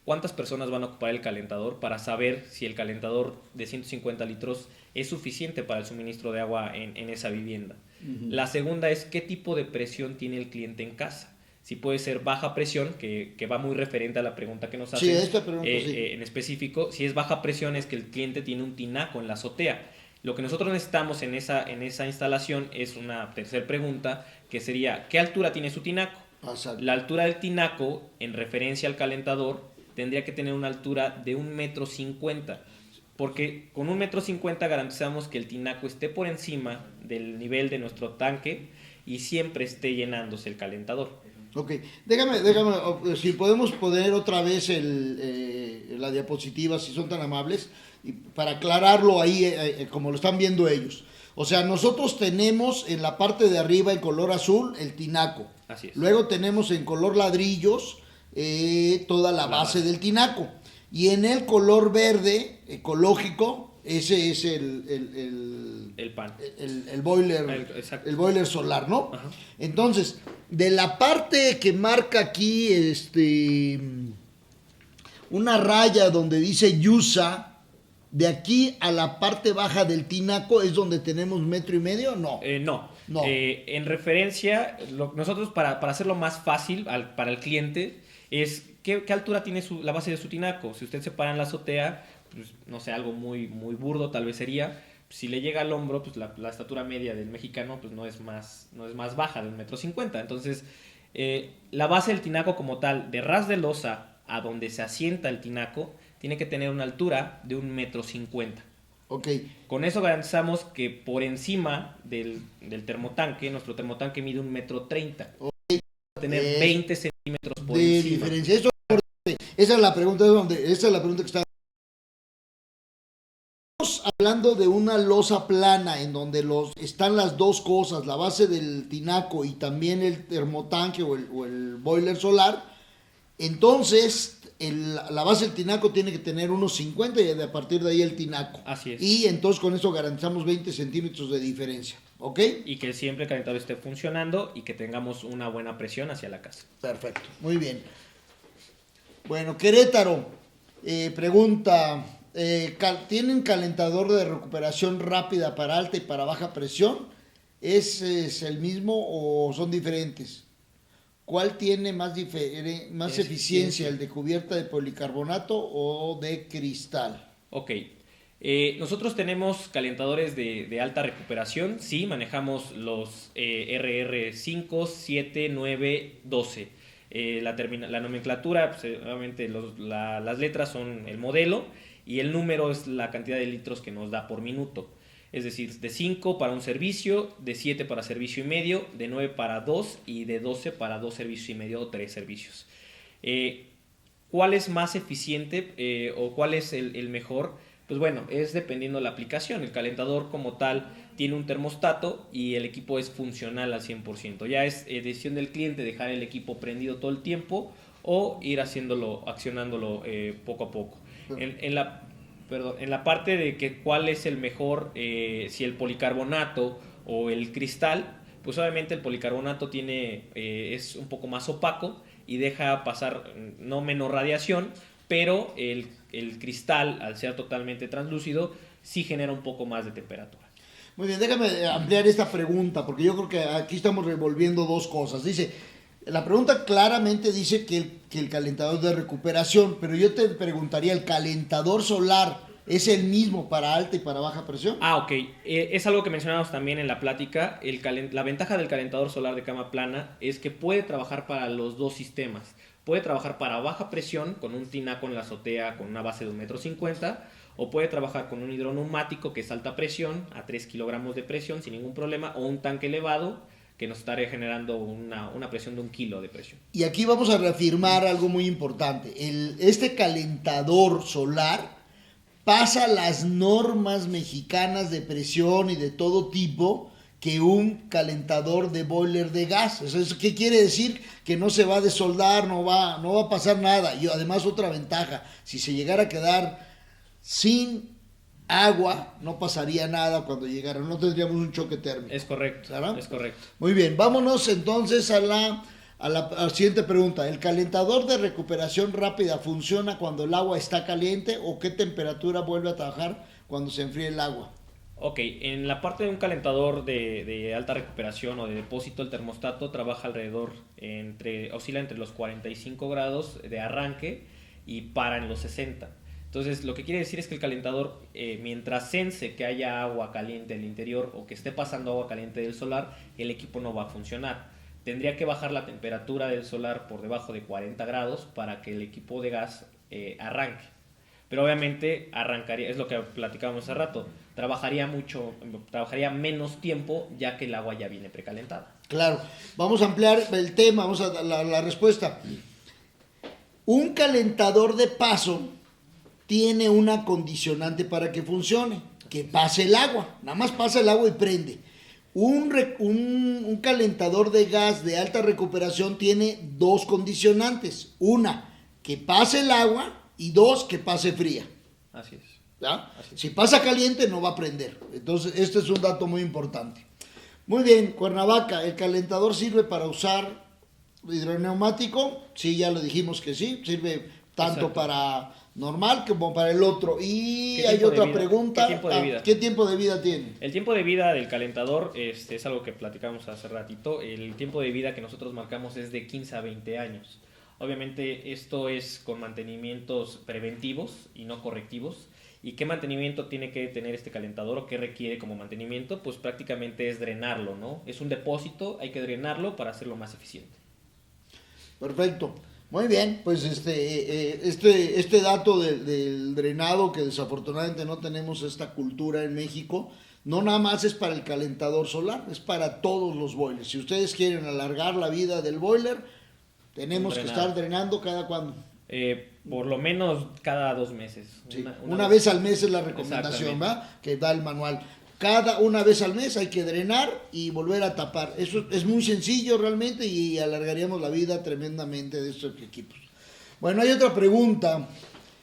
¿cuántas personas van a ocupar el calentador para saber si el calentador de 150 litros es suficiente para el suministro de agua en esa vivienda? Uh-huh. La segunda es, ¿qué tipo de presión tiene el cliente en casa? Si puede ser baja presión, que va muy referente a la pregunta que nos hacen. Sí, esta pregunta sí. En específico, si es baja presión es que el cliente tiene un tinaco en la azotea. Lo que nosotros necesitamos en esa instalación es una tercera pregunta, que sería, ¿qué altura tiene su tinaco? Exacto. La altura del tinaco, en referencia al calentador, tendría que tener una altura de 1,50 m, porque con 1,50 m garantizamos que el tinaco esté por encima del nivel de nuestro tanque y siempre esté llenándose el calentador. Ok, déjame, si podemos poner otra vez la diapositiva, si son tan amables, y para aclararlo ahí, como lo están viendo ellos. O sea, nosotros tenemos en la parte de arriba en color azul el tinaco. Así es. Luego tenemos en color ladrillos toda la base del tinaco. Y en el color verde ecológico Ese es El pan. el boiler, Exacto. el boiler solar, ¿no? Ajá. Entonces, de la parte que marca aquí, una raya donde dice Yusa, de aquí a la parte baja del tinaco es donde tenemos 1.5 metros, ¿no? No. No. En referencia, nosotros para hacerlo más fácil para el cliente es qué altura tiene la base de su tinaco. Si usted se para en la azotea, pues, no sé, algo muy, muy burdo tal vez sería. Si le llega al hombro, pues la estatura media del mexicano pues no es más baja de 1,50 m. Entonces, la base del tinaco como tal, de ras de losa a donde se asienta el tinaco, tiene que tener una altura de 1,50 m. Ok. Con eso garantizamos que por encima del termotanque, nuestro termotanque mide 1,30 m. Ok. Va a tener 20 centímetros por De encima. diferencia. Eso es importante. Esa es la pregunta, esa es la pregunta que está. Estamos hablando de una losa plana en donde están las dos cosas, la base del tinaco y también el termotanque o el boiler solar. Entonces, la base del tinaco tiene que tener unos 50 y a partir de ahí el tinaco. Así es. Y entonces con eso garantizamos 20 centímetros de diferencia. ¿Ok? Y que siempre el calentador esté funcionando y que tengamos una buena presión hacia la casa. Perfecto. Muy bien. Bueno, Querétaro pregunta, ¿tienen calentador de recuperación rápida para alta y para baja presión? ¿Es el mismo o son diferentes? ¿Cuál tiene más eficiencia, el de cubierta de policarbonato o de cristal? Ok. Nosotros tenemos calentadores de alta recuperación. Sí, manejamos los RR5, 7, 9, 12. La nomenclatura, pues, obviamente las letras son el modelo y el número es la cantidad de litros que nos da por minuto. Es decir, de 5 para un servicio, de 7 para servicio y medio, de 9 para 2 y de 12 para 2 servicios y medio o 3 servicios. ¿Cuál es más eficiente o cuál es el mejor? Pues bueno, es dependiendo de la aplicación. El calentador como tal tiene un termostato y el equipo es funcional al 100%. Ya es decisión del cliente dejar el equipo prendido todo el tiempo o ir accionándolo poco a poco. En la parte de que cuál es el mejor, si el policarbonato o el cristal, pues obviamente el policarbonato es un poco más opaco y deja pasar no menos radiación, pero el cristal, al ser totalmente translúcido, sí genera un poco más de temperatura. Muy bien, déjame ampliar esta pregunta, porque yo creo que aquí estamos revolviendo dos cosas. La pregunta claramente dice que el calentador de recuperación, pero yo te preguntaría, ¿el calentador solar es el mismo para alta y para baja presión? Ok. Es algo que mencionamos también en la plática. La ventaja del calentador solar de cama plana es que puede trabajar para los dos sistemas. Puede trabajar para baja presión con un tinaco en la azotea con una base de 1,50 m, o puede trabajar con un hidroneumático que es alta presión, a 3 kilogramos de presión sin ningún problema, o un tanque elevado que nos estaría generando una presión de 1 kilo de presión. Y aquí vamos a reafirmar algo muy importante. Este calentador solar pasa las normas mexicanas de presión y de todo tipo que un calentador de boiler de gas. ¿Eso qué quiere decir? Que no se va a desoldar, no va a pasar nada. Y además otra ventaja, si se llegara a quedar sin agua, no pasaría nada cuando llegara, no tendríamos un choque térmico. Es correcto, ¿Verdad? es correcto. Muy bien, vámonos entonces a la siguiente pregunta. ¿El calentador de recuperación rápida funciona cuando el agua está caliente o qué temperatura vuelve a trabajar cuando se enfríe el agua? Ok, en la parte de un calentador de alta recuperación o de depósito, el termostato trabaja oscila entre los 45 grados de arranque y para en los 60. Entonces, lo que quiere decir es que el calentador, mientras sense que haya agua caliente en el interior o que esté pasando agua caliente del solar, el equipo no va a funcionar. Tendría que bajar la temperatura del solar por debajo de 40 grados para que el equipo de gas arranque. Pero obviamente arrancaría, es lo que platicábamos hace rato, trabajaría menos tiempo ya que el agua ya viene precalentada. Claro, vamos a ampliar el tema, vamos a dar la respuesta. Un calentador de paso tiene una condicionante para que funcione, que pase el agua, nada más pasa el agua y prende. Un calentador de gas de alta recuperación tiene dos condicionantes, una, que pase el agua y dos, que pase fría. Así es. ¿ya? Si pasa caliente no va a prender. Entonces, este es un dato muy importante. Muy bien, Cuernavaca, ¿el calentador sirve para usar hidroneumático? Sí, ya lo dijimos que sí, sirve tanto Exacto. para normal como para el otro. Y ¿Qué hay tiempo de otra vida? pregunta. ¿Qué tiempo de vida? ¿Qué tiempo de vida tiene? El tiempo de vida del calentador es algo que platicamos hace ratito. El tiempo de vida que nosotros marcamos es de 15 a 20 años. Obviamente esto es con mantenimientos preventivos y no correctivos. ¿Y qué mantenimiento tiene que tener este calentador o qué requiere como mantenimiento? Pues prácticamente es drenarlo, ¿no? Es un depósito, hay que drenarlo para hacerlo más eficiente. Perfecto. Muy bien, pues este dato del drenado, que desafortunadamente no tenemos esta cultura en México, no nada más es para el calentador solar, es para todos los boilers. Si ustedes quieren alargar la vida del boiler, tenemos que estar drenando cada cuando. Por lo menos cada 2 meses. Sí, una vez al mes es la recomendación, Exactamente. ¿verdad? Que da el manual. Una vez al mes hay que drenar y volver a tapar. Eso es muy sencillo realmente y alargaríamos la vida tremendamente de estos equipos. Bueno, hay otra pregunta.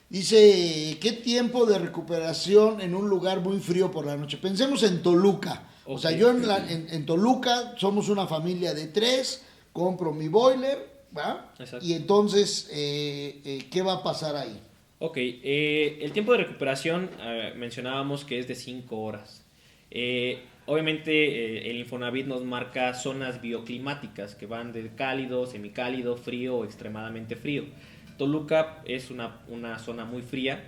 Dice, ¿qué tiempo de recuperación en un lugar muy frío por la noche? Pensemos en Toluca. O sea, Ok. yo en Toluca somos una familia de 3, compro mi boiler, ¿va? Exacto. Y entonces, ¿qué va a pasar ahí? Ok, el tiempo de recuperación mencionábamos que es de 5 horas. Obviamente el Infonavit nos marca zonas bioclimáticas que van de cálido, semicálido, frío o extremadamente frío. Toluca es una zona muy fría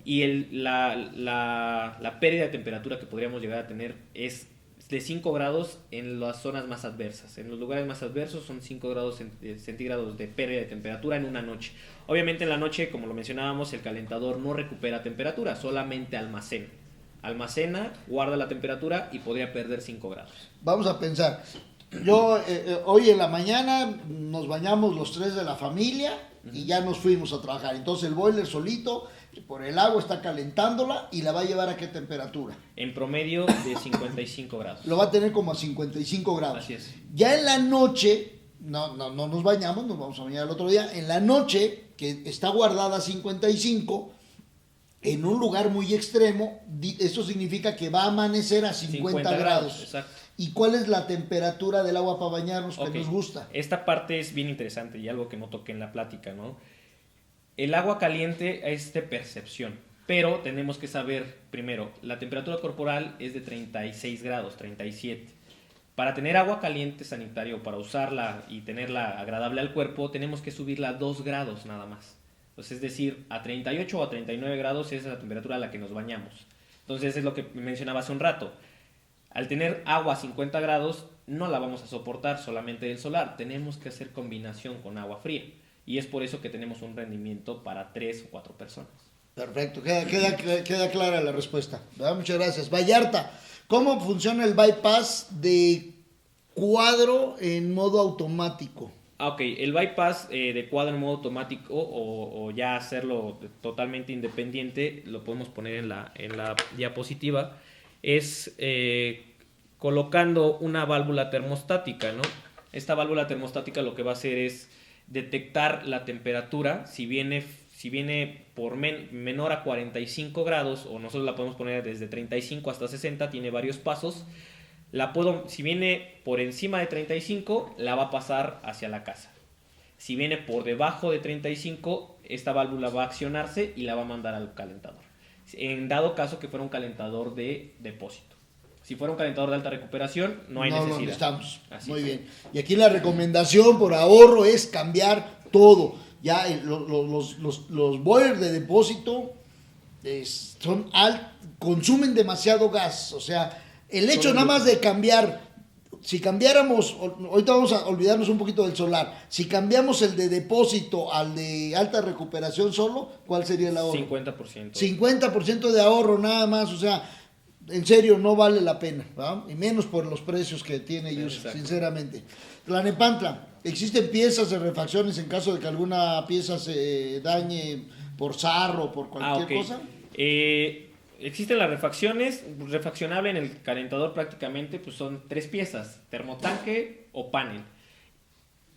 y la pérdida de temperatura que podríamos llegar a tener es de 5 grados en las zonas más adversas. En los lugares más adversos son 5 grados centígrados de pérdida de temperatura en una noche. Obviamente en la noche, como lo mencionábamos, el calentador no recupera temperatura, solamente almacena. Almacena, guarda la temperatura y podría perder 5 grados. Vamos a pensar, yo hoy en la mañana nos bañamos los 3 de la familia y ya nos fuimos a trabajar. Entonces el boiler solito, por el agua está calentándola y la va a llevar a qué temperatura. En promedio de 55 grados. Lo va a tener como a 55 grados. Así es. Ya en la noche, no nos bañamos, nos vamos a bañar el otro día. En la noche, que está guardada a 55, en un lugar muy extremo, eso significa que va a amanecer a 50 grados. Exacto. ¿Y cuál es la temperatura del agua para bañarnos que Okay. nos gusta? Esta parte es bien interesante y algo que no toqué en la plática, ¿no? El agua caliente es de percepción, pero tenemos que saber, primero, la temperatura corporal es de 36 grados, 37. Para tener agua caliente sanitario, para usarla y tenerla agradable al cuerpo, tenemos que subirla a 2 grados nada más. Entonces, es decir, a 38 o a 39 grados es la temperatura a la que nos bañamos. Entonces, es lo que mencionaba hace un rato. Al tener agua a 50 grados, no la vamos a soportar solamente del solar. Tenemos que hacer combinación con agua fría. Y es por eso que tenemos un rendimiento para 3 o 4 personas. Perfecto, queda clara la respuesta, ¿verdad? Muchas gracias. Vallarta, ¿cómo funciona el bypass de cuadro en modo automático? Ok, el bypass de cuadro en modo automático o ya hacerlo totalmente independiente, lo podemos poner en la diapositiva, es colocando una válvula termostática, ¿no? Esta válvula termostática lo que va a hacer es detectar la temperatura, si viene por menor a 45 grados, o nosotros la podemos poner desde 35 hasta 60, tiene varios pasos. Si viene por encima de 35, la va a pasar hacia la casa. Si viene por debajo de 35, esta válvula va a accionarse y la va a mandar al calentador. En dado caso que fuera un calentador de depósito. Si fuera un calentador de alta recuperación, no hay necesidad. No necesitamos. Así Muy es. bien. Y aquí la recomendación por ahorro es cambiar todo. Ya los boilers de depósito consumen demasiado gas. O sea, el hecho nada más de cambiar, si cambiáramos, ahorita vamos a olvidarnos un poquito del solar, si cambiamos el de depósito al de alta recuperación solo, ¿cuál sería el ahorro? 50%. 50% de ahorro nada más, o sea, en serio no vale la pena, ¿verdad? Y menos por los precios que tiene ellos, sinceramente. Tlanepantla, ¿existen piezas de refacciones en caso de que alguna pieza se dañe por sarro, por cualquier cosa? Existen las refacciones. Refaccionable en el calentador prácticamente pues son 3 piezas: termotanque o panel.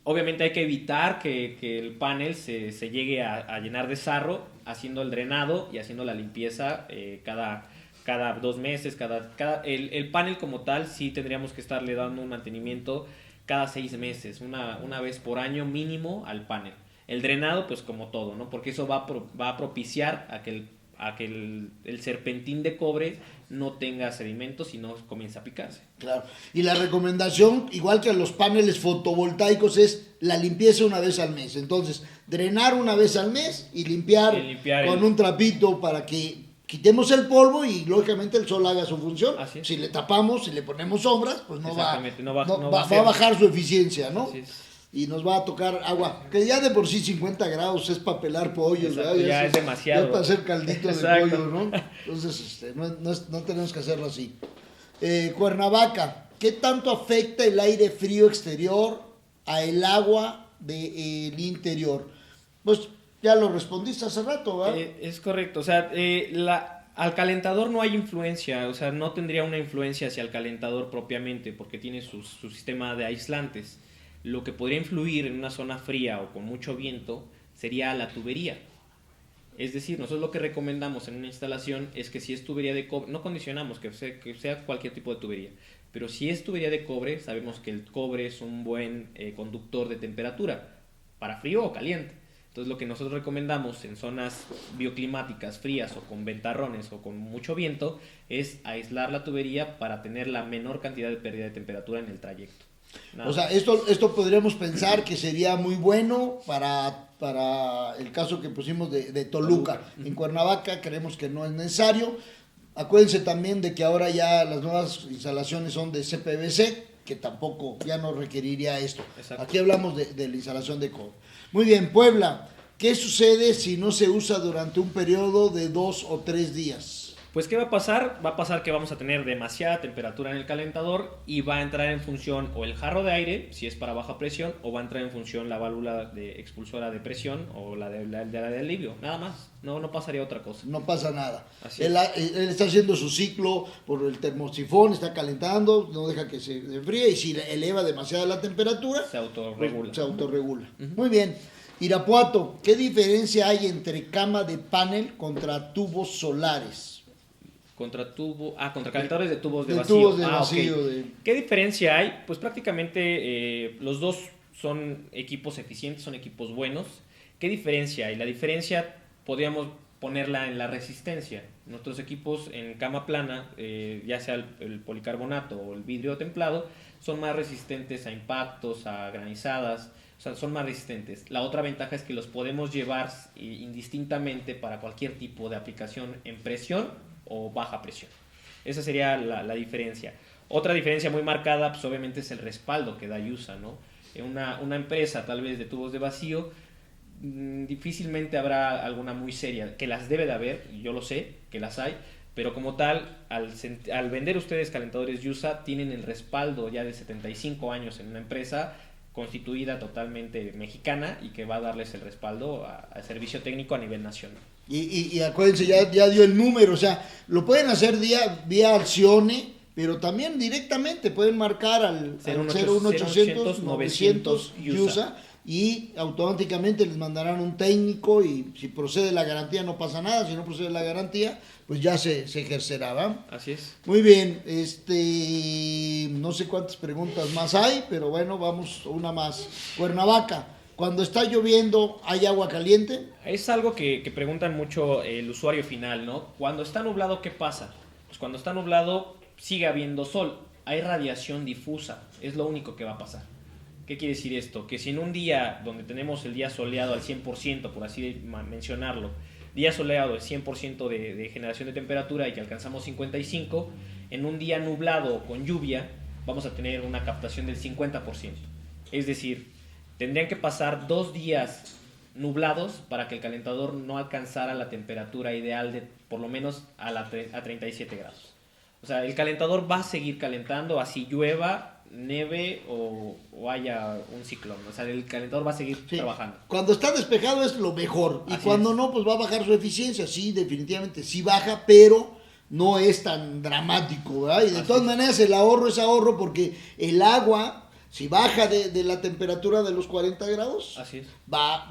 Obviamente hay que evitar que el panel se llegue a llenar de sarro, haciendo el drenado y haciendo la limpieza cada 2 meses. El panel como tal sí tendríamos que estarle dando un mantenimiento cada 6 meses, una vez por año mínimo al panel. El drenado, pues como todo, ¿no? Porque eso va a propiciar a que el serpentín de cobre no tenga sedimentos y no comience a picarse. Claro. Y la recomendación, igual que a los paneles fotovoltaicos, es la limpieza una vez al mes. Entonces, drenar una vez al mes y limpiar con un trapito para que quitemos el polvo y lógicamente el sol haga su función. Si le tapamos, si le ponemos sombras, pues no va a bajar su eficiencia, ¿no? Así es. Y nos va a tocar agua, que ya de por sí 50 grados es para pelar pollos, ¿verdad? Ya es demasiado. Ya para hacer caldito de pollo, ¿no? Entonces, no tenemos que hacerlo así. Cuernavaca, ¿qué tanto afecta el aire frío exterior a el agua del interior? Pues ya lo respondiste hace rato, ¿verdad? Es correcto, o sea, al calentador no hay influencia, o sea, no tendría una influencia hacia el calentador propiamente, porque tiene su sistema de aislantes. Lo que podría influir en una zona fría o con mucho viento sería la tubería. Es decir, nosotros lo que recomendamos en una instalación es que si es tubería de cobre, no condicionamos que sea cualquier tipo de tubería, pero si es tubería de cobre, sabemos que el cobre es un buen conductor de temperatura, para frío o caliente. Entonces lo que nosotros recomendamos en zonas bioclimáticas frías o con ventarrones o con mucho viento es aislar la tubería para tener la menor cantidad de pérdida de temperatura en el trayecto. O sea, esto podríamos pensar que sería muy bueno para el caso que pusimos de Toluca. En Cuernavaca creemos que no es necesario. Acuérdense también de que ahora ya las nuevas instalaciones son de CPVC, que tampoco ya no requeriría esto. Exacto. Aquí hablamos de la instalación de cobre. Muy bien, Puebla, ¿qué sucede si no se usa durante un periodo de 2 o 3 días? Pues, ¿qué va a pasar? Va a pasar que vamos a tener demasiada temperatura en el calentador y va a entrar en función o el jarro de aire, si es para baja presión, o va a entrar en función la válvula de expulsora de presión o la de alivio. Nada más. No pasaría otra cosa. No pasa nada. Él está haciendo su ciclo por el termosifón, está calentando, no deja que se enfríe y si eleva demasiado la temperatura, se autorregula. Pues, se autorregula. Muy bien. Irapuato, ¿qué diferencia hay entre cama de panel contra tubos solares? Contra calentadores de tubos de vacío. Tubos de vacío. Okay. ¿Qué diferencia hay? Pues prácticamente los dos son equipos eficientes, son equipos buenos. ¿Qué diferencia hay? La diferencia podríamos ponerla en la resistencia. Nuestros equipos en cama plana, ya sea el policarbonato o el vidrio templado, son más resistentes a impactos, a granizadas, o sea, son más resistentes. La otra ventaja es que los podemos llevar indistintamente para cualquier tipo de aplicación en presión o baja presión. Esa sería la diferencia. Otra diferencia muy marcada, pues obviamente es el respaldo que da IUSA, ¿no? Una empresa tal vez de tubos de vacío, difícilmente habrá alguna muy seria, que las debe de haber, yo lo sé, que las hay, pero como tal, al vender ustedes calentadores IUSA, tienen el respaldo ya de 75 años en una empresa constituida totalmente mexicana y que va a darles el respaldo al servicio técnico a nivel nacional. Y acuérdense, ya dio el número, o sea, lo pueden hacer vía Alcione, pero también directamente pueden marcar al 01800 900 IUSA y automáticamente les mandarán un técnico y si procede la garantía no pasa nada, si no procede la garantía pues ya se ejercerá, ¿verdad? Así es. Muy bien, no sé cuántas preguntas más hay, pero bueno, vamos una más. Cuernavaca, cuando está lloviendo, ¿hay agua caliente? Es algo que preguntan mucho el usuario final, ¿no? Cuando está nublado, ¿qué pasa? Pues cuando está nublado sigue habiendo sol, hay radiación difusa, es lo único que va a pasar. ¿Qué quiere decir esto? Que si en un día donde tenemos el día soleado al 100%, por así mencionarlo, día soleado el 100% de generación de temperatura y que alcanzamos 55, en un día nublado con lluvia vamos a tener una captación del 50%. Es decir, tendrían que pasar 2 días nublados para que el calentador no alcanzara la temperatura ideal de por lo menos a 37 grados. O sea, el calentador va a seguir calentando así llueva, nieve o haya un ciclón. O sea, el calentador va a seguir trabajando. Cuando está despejado es lo mejor. Y así cuando no, pues va a bajar su eficiencia. Sí, definitivamente sí baja, pero no es tan dramático, ¿verdad? Y de todas maneras el ahorro es ahorro porque el agua Si baja de la temperatura de los 40 grados, Así es. va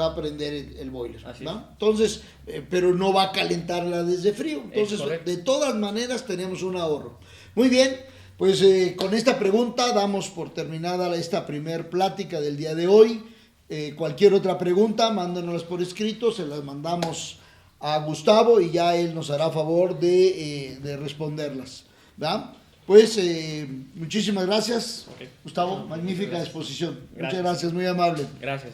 a prender el boiler. Así ¿no? Entonces, pero no va a calentarla desde frío. Entonces, correcto. de todas maneras, tenemos un ahorro. Muy bien, pues con esta pregunta damos por terminada esta primer plática del día de hoy. Cualquier otra pregunta, mándenoslas por escrito, se las mandamos a Gustavo y ya él nos hará favor de responderlas. ¿Va? Pues muchísimas gracias, Ok. Gustavo, No, magnífica gracias. exposición. Gracias. Muchas gracias, muy amable. Gracias.